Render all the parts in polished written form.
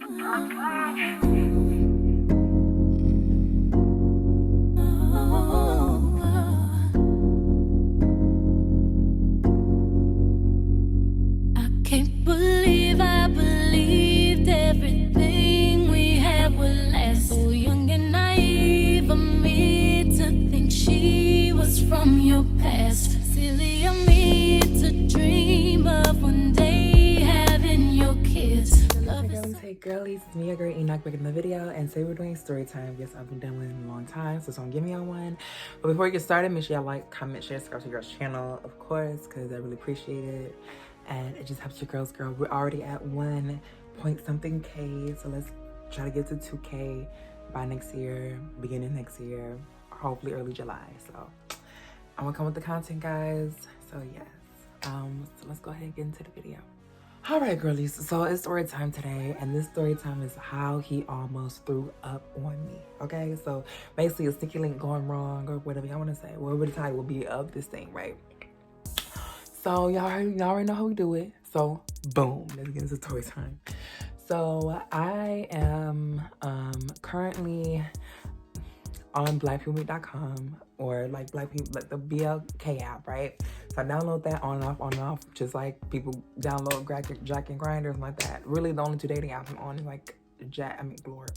Can't believe I believed everything we had would last. So young and naive of me to think she was from your past. Silly of me to dream of one day having your kids. Hey girlies, it's me, your girl Enoch, back in the video, and today we're doing story time. Yes, I've been done with it in a long time, so don't give me on one. But before we get started, make sure y'all like, comment, share, subscribe to your girl's channel, of course, because I really appreciate it. And it just helps your girls grow. We're already at 1 point something K, so let's try to get to 2K by next year, beginning next year, or hopefully early July. So I'm gonna come with the content, guys. So yes, so let's go ahead and get into the video. All right, girlies, so it's story time today, and this story time is how he almost threw up on me, okay? So basically a sticky link going wrong, or whatever y'all want to say, whatever the title will be of this thing, right? So y'all already know how we do it. So boom, let's get into story time. So I am currently on blackpeoplemeet.com, or like black people, like the BLK app, right? So I download that on and off, just like people download Jack and Grindr and like that. Really, the only two dating apps I'm on is like Lord.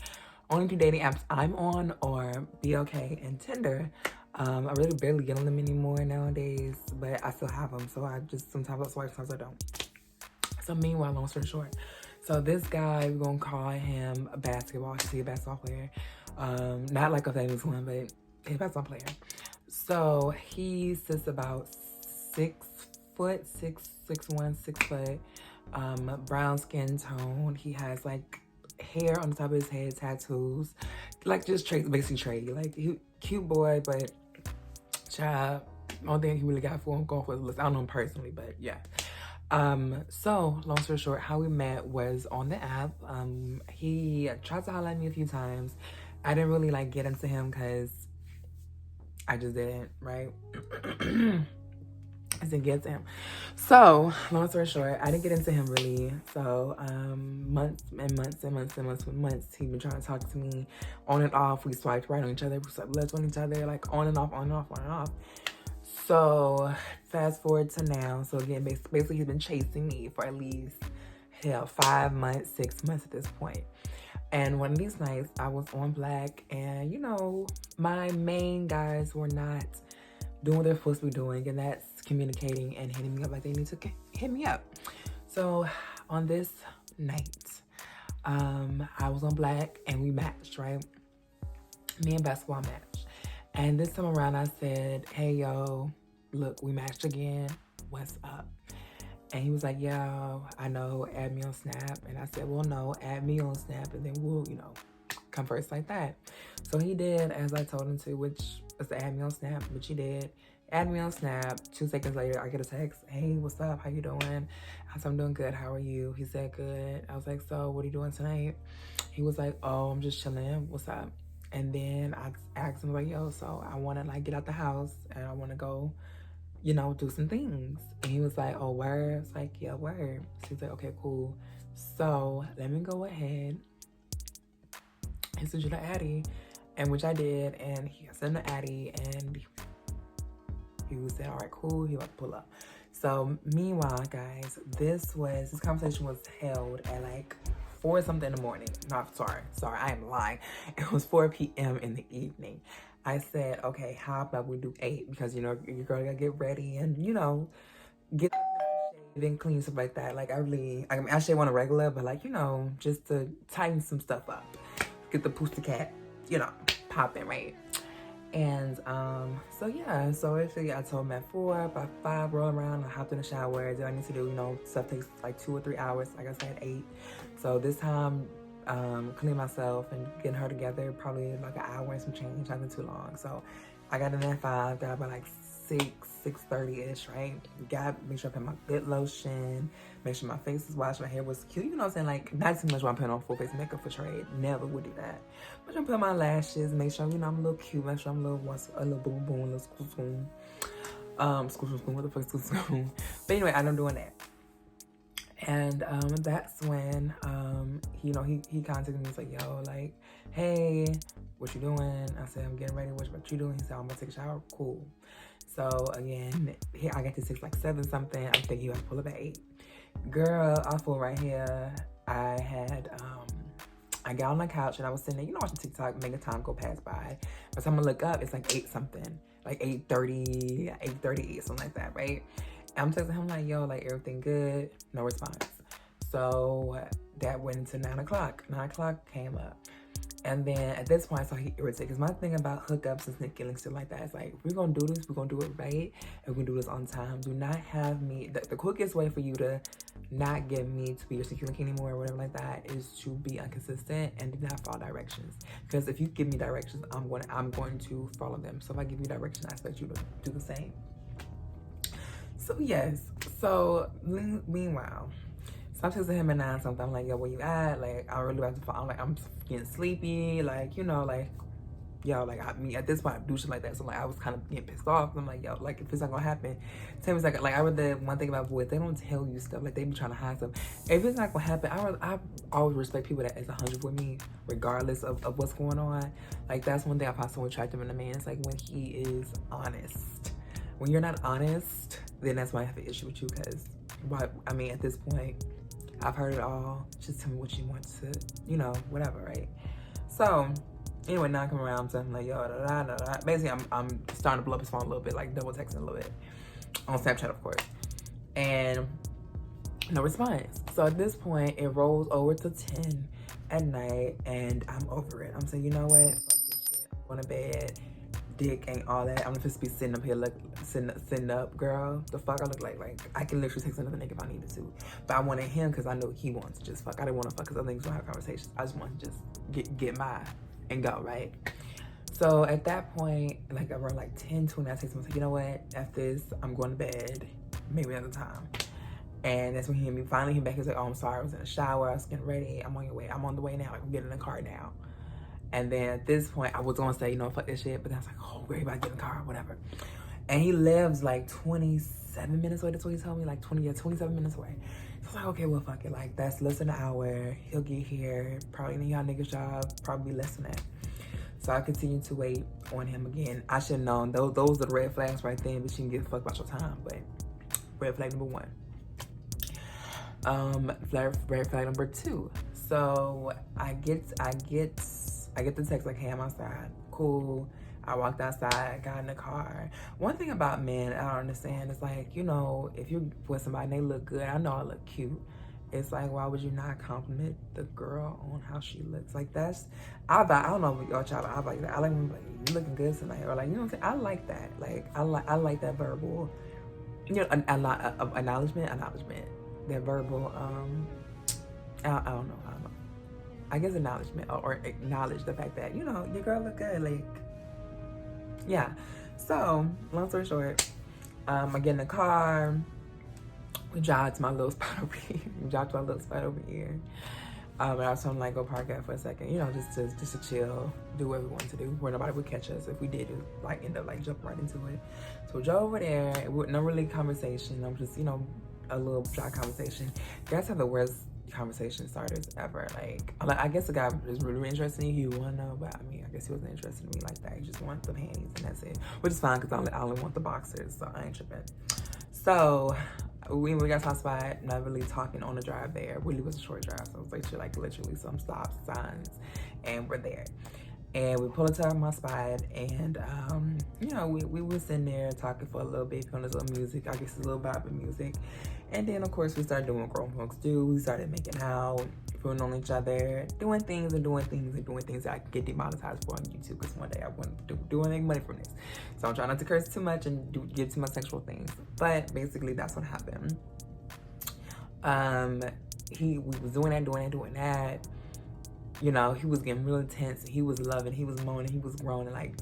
Only two dating apps I'm on are BLK and Tinder. I really barely get on them anymore nowadays, but I still have them. So I just sometimes I swipe, sometimes I don't. So meanwhile, long story short, so this guy, we're gonna call him a basketball. He's a basketball player. Not like a famous one, but he's a basketball player. So he sits about 6 foot, 6'1", 6 foot, brown skin tone. He has like hair on the top of his head, tattoos, like just traits, basically Trey. Like cute boy, but child, only thing he really got for him going for his looks. I don't know him personally, but yeah. So long story short, how we met was on the app. He tried to holler at me a few times. I didn't really like get into him because I just didn't, right? I didn't get to him. So long story short, I didn't get into him really. So months, he been trying to talk to me on and off. We swiped right on each other, we swiped left on each other, like on and off. So fast forward to now. So again, basically he's been chasing me for at least 5 months, 6 months at this point. And one of these nights I was on Black, and you know, my main guys were not doing what they're supposed to be doing, and that's communicating and hitting me up like they need to hit me up. So on this night, I was on Black and we matched, right? Me and basketball matched. And this time around I said, hey yo, look, we matched again, what's up? And he was like, yo, I know, add me on Snap. And I said, well, no, add me on Snap, and then we'll, you know, converse like that. So he did as I told him to, which was to add me on Snap, which he did. Add me on Snap. 2 seconds later, I get a text, hey, what's up? How you doing? I said, I'm doing good. How are you? He said, good. I was like, so what are you doing tonight? He was like, oh, I'm just chilling. What's up? And then I asked him, like, yo, so I want to like get out the house and I want to go, you know, do some things. And he was like, oh, word? I was like, yeah, word. So he's like, okay, cool. So let me go ahead and send you the Addy, and which I did, and he sent the Addy, and he said, all right, cool, he about to pull up. So meanwhile, guys, this conversation was held at like 4 something in the morning. No, sorry, I am lying. It was 4 p.m. in the evening. I said, okay, how about we do 8? Because, you know, your girl gotta get ready and, you know, get then clean, stuff like that. Like, I mean, I shave on a regular, but like, you know, just to tighten some stuff up. Get the pussycat, you know, popping, right? And so yeah, so basically I told him at 4, by 5 roll around, I hopped in the shower, did what I need to do, you know, stuff takes like 2 or 3 hours, like I said, 8. So this time, cleaning myself and getting her together, probably like an hour and some change, nothing too long. So I got in at 5, got about like 6:30-ish, right? Make sure I put my good lotion, make sure my face is washed, my hair was cute, you know what I'm saying? Like, not too much when I'm putting on full face makeup for trade, never would do that. But I'm putting my lashes, make sure, you know, I'm a little cute, make sure I'm a little boom boom, a little school spoon. What the fuck is school spoon? But anyway, I'm doing that. And that's when he contacted me. He's like, yo, like, hey, what you doing? I said, I'm getting ready. What you doing? He said, I'm gonna take a shower. Cool. So again, here I got to 6 like 7 something. I'm thinking you have to pull up at 8. Girl, I feel right here. I got on the couch and I was sitting there, watching TikTok, making time go pass by. By the time I look up, it's like 8 something, like 8:30, 8:38, something like that, right? And I'm texting him like, yo, like everything good? No response. So that went into 9 o'clock. 9 o'clock came up. And then at this point, I saw he irritated. Because my thing about hookups and sneaking and stuff like that is like, if we're going to do this, we're going to do it right. And we're going to do this on time. Do not have me. The quickest way for you to not get me to be your security link anymore or whatever like that is to be inconsistent and do not follow directions. Because if you give me directions, I'm going to follow them. So if I give you directions, I expect you to do the same. So yes. So meanwhile, so I'm texting him at 9 something. I'm like, yo, where you at? Like, I really about to fall. I'm like, I'm getting sleepy. Like, like, yo, like, at this point, I do shit like that. So, like, I was kind of getting pissed off. I'm like, yo, like, if it's not gonna happen, tell me it's like, I read the one thing about boys, they don't tell you stuff. Like, they be trying to hide stuff. If it's not gonna happen, I always respect people that is 100 with me, regardless of what's going on. Like, that's one thing I find so attractive in a man. It's like when he is honest. When you're not honest, then that's why I have an issue with you. Because, at this point, I've heard it all. Just tell me what you want to, whatever, right? So, anyway, now I come around, so I'm like, yo, da, da, da, da. Basically, I'm starting to blow up his phone a little bit, like double texting a little bit. On Snapchat, of course. And no response. So at this point, it rolls over to 10 at night, and I'm over it. I'm saying, you know what? Fuck this shit. I'm going to bed. Dick ain't all that. I'm just be sitting up here, sitting up, girl. The fuck I look like I can literally text another nigga if I needed to. But I wanted him because I know he wants to just fuck. I didn't want to fuck because other niggas don't have conversations. I just want to just get mine and go, right? So at that point, like around like 10:20, I text him, I was like, you know what? After this, I'm going to bed. Maybe another time. And that's when he finally came back. He was like, oh, I'm sorry. I was in the shower. I was getting ready. I'm on your way. I'm on the way now. Like, I'm getting in the car now. And then at this point, I was going to say, fuck this shit. But then I was like, oh, we're about to get in the car, whatever. And he lives like 27 minutes away. That's what he told me. Like 27 minutes away. So I was like, okay, well, fuck it. Like, that's less than an hour. He'll get here. Probably in y'all niggas' job. Probably less than that. So I continued to wait on him again. I should have known. Those are the red flags right there. But you can give a fuck about your time. But red flag number 1. Red flag number 2. So I get the text like, hey, I'm outside. Cool. I walked outside, got in the car. One thing about men I don't understand is like, if you're with somebody and they look good, I know I look cute. It's like, why would you not compliment the girl on how she looks? Like I don't know what y'all, I like that. I like when like, you looking good tonight, or like, you know what I'm saying? I like that. Like I like that verbal, acknowledgement. That verbal, I don't know. I guess acknowledgement or acknowledge the fact that, your girl look good. Like, yeah. So, long story short, I get in the car. We drive to my little spot over here. And I was trying to like go park out for a second, just to chill, do what we wanted to do, where nobody would catch us if we did like end up like jumping right into it. So we drove over there with no really conversation. I'm just, a little dry conversation. Guys have the worst conversation starters ever. Like I guess the guy was really interested in you. Want to know, but I guess he wasn't interested in me like that. He just wanted the panties and that's it, which is fine because I only want the boxers, so I ain't tripping. So we got to our spot, not really talking on the drive there. It really was a short drive, so it was like literally some stop signs, and we're there. And we pull into my spot, and we were sitting there talking for a little bit, on this little music. I guess a little vibe of music. And then of course we started doing what grown folks do. We started making out, putting on each other, doing things that I could get demonetized for on YouTube, because one day I want to do anything money from this. So I'm trying not to curse too much and give too much sexual things. But basically that's what happened. We was doing that. He was getting real intense. He was loving, he was moaning, he was groaning, like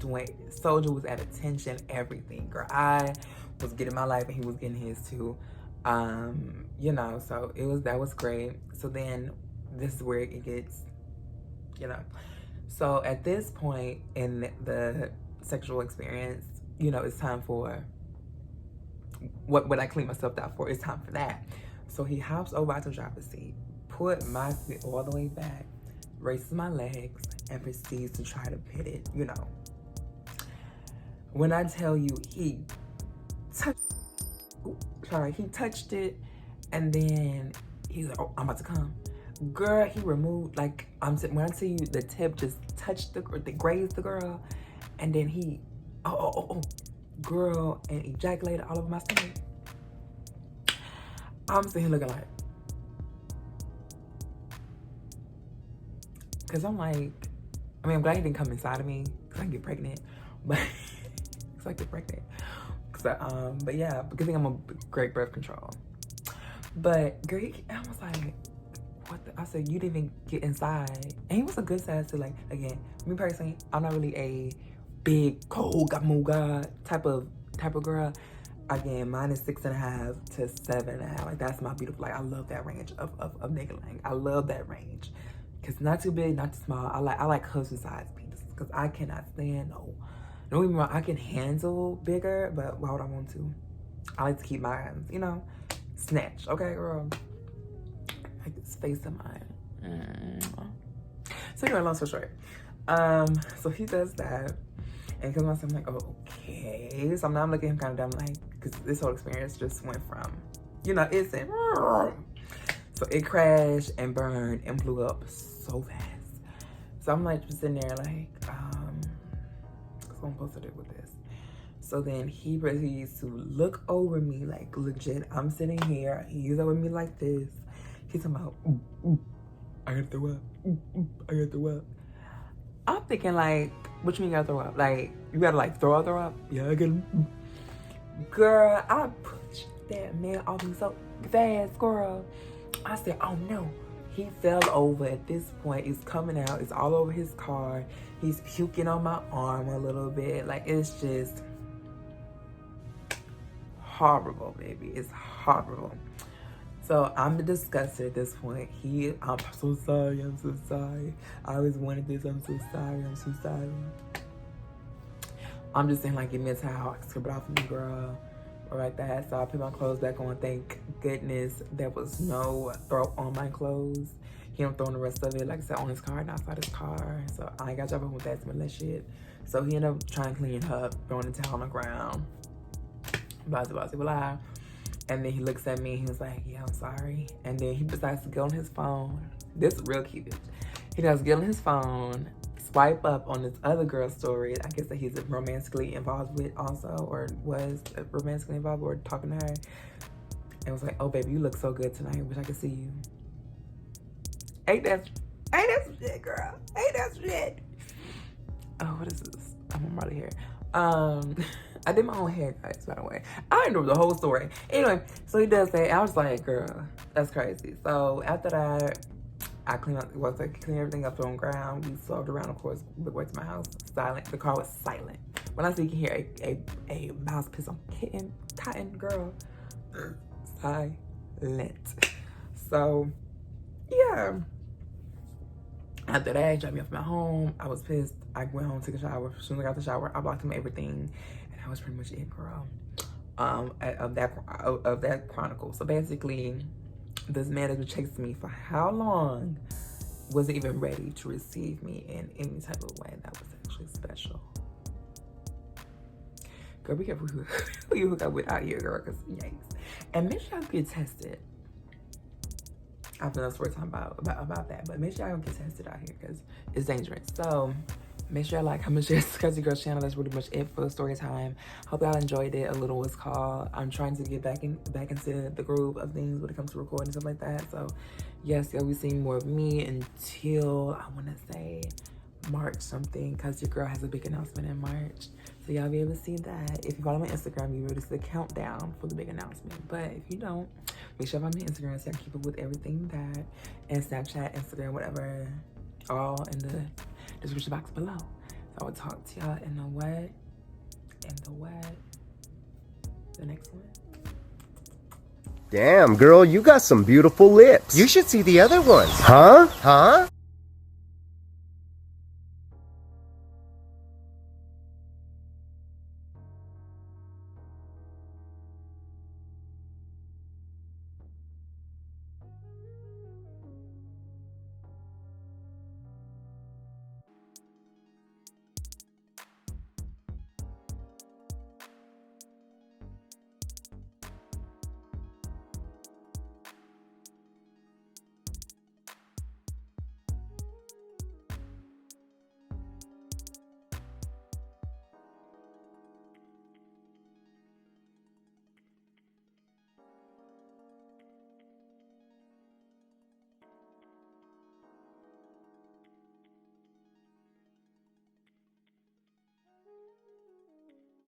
Soldier was at attention, everything. Girl, I was getting my life and he was getting his too. So that was great. So then this is where it gets, So at this point in the sexual experience, it's time for what I clean myself out for. It's time for that. So he hops over out the driver's seat, put my feet all the way back, raises my legs, and proceeds to try to pit it, you know. When I tell you he touched it, and then he's like, oh, I'm about to come. Girl, he removed, like, when I tell you the tip just touched the grazed the girl, and then he, girl, and ejaculated all over my stomach. I'm sitting here looking like, because I'm like, I mean, I'm glad he didn't come inside of me, because I can get pregnant, but, because I get pregnant. So, but yeah, because I think I'm a great birth control. But girl, I was like, what the? I said, you didn't even get inside. And he was a good size too. Like, again, me personally, I'm not really a big cold type of girl. Again, mine is 6.5 to 7.5. Like, that's my beautiful, like, I love that range of nigga length. I love that range. Cause not too big, not too small. I like husband size penises. Cause I cannot stand, no. Don't get me wrong, I can handle bigger, but why would I want to? I like to keep mine, you know, snatched. Okay, girl. Like this face of mine. So anyway, long story short. So he does that. And because I'm like, oh, okay. So now I'm looking at him kind of dumb, like, because this whole experience just went from, you know, it's in. So it crashed and burned and blew up so fast. So I'm like just sitting there like, what's I'm supposed to do with this? So then he proceeds to look over me like legit. I'm sitting here. He's over me like this. He's talking about, I gotta throw up. I gotta throw up. I'm thinking like, what you mean you gotta throw up? Like, you gotta like throw up? Yeah, I gotta. Girl, I pushed that man off me so fast, girl. I said, oh no. He fell over at this point. It's coming out. It's all over his car. He's puking on my arm a little bit. Like, it's just horrible, baby. It's horrible. So I'm the disgustor at this point. I'm so sorry. I'm so sorry. I always wanted this. I'm so sorry. I'm so sorry. I'm just saying, like, give me a towel. Scrub it off of me, girl. Or like that. So I put my clothes back on. Thank goodness there was no throw on my clothes. He don't throw the rest of it, like I said, on his car and outside his car. So I ain't got to jump with that smelly shit. So he ended up trying to clean it up, throwing the towel on the ground. Blah. And then he looks at me. He was like, yeah, I'm sorry. And then he decides to get on his phone. This is real cute. He does get on his phone, swipe up on this other girl's story. I guess that he's romantically involved with also, or was romantically involved, or talking to her. And was like, oh, baby, you look so good tonight. Wish I could see you. Ain't that some shit, girl? Ain't that some shit? Oh, what is this? I'm right here. I did my own hair, guys, by the way. I didn't know the whole story. Anyway, so he does that. I was like, girl, that's crazy. So after that, I cleaned everything up on the ground. We swerved around, of course, way to my house. Silent. The car was silent. When I say you can hear a mouse piss on cotton, girl, silent. So, yeah. After that, he dropped me off at my home. I was pissed. I went home, took a shower. As soon as I got the shower, I blocked him everything. And that was pretty much it, girl. Of that chronicle. So basically, this man has been chasing me for how long? Wasn't even ready to receive me in any type of way that was actually special. Girl, be careful who you hook up with out here, girl, because yikes. And make sure you get tested. I've done a story time about that, but make sure y'all get tested out here because it's dangerous. So make sure y'all like, comment, share, subscribe to your girl's channel. That's really much it for the story time. Hope y'all enjoyed it. A little was called. I'm trying to get back into the groove of things when it comes to recording and stuff like that. So yes, you'll be seeing more of me until I want to say March something, because your girl has a big announcement in March. So y'all be able to see that. If you follow my Instagram, you'll be able to see the countdown for the big announcement. But if you don't, make sure you follow my Instagram so I can keep up with everything that, and Snapchat, Instagram, whatever, all in the description box below. So I will talk to y'all in the next one. Damn, girl, you got some beautiful lips. You should see the other ones. Huh?